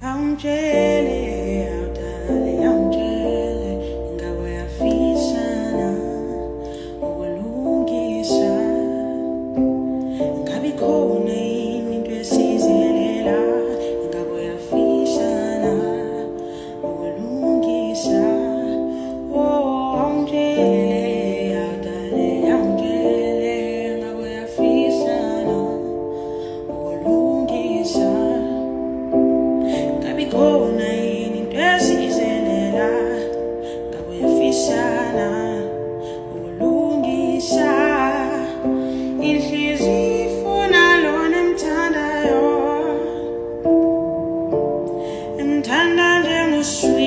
Angele, awudale, angele, ingabe uyafisana ukulungisa. Ingabe ikhona yini into esizelela, ingabe uyafisana ukulungisa. Oh, angele, awudale, angele, ingabe uyafisana ukulungisa. Ingabe ikhona yini into esizelela, ingabe uyafisana ukulungisa. Inhliziyo ifuna lona emthandayo, emthanda njengesizwe.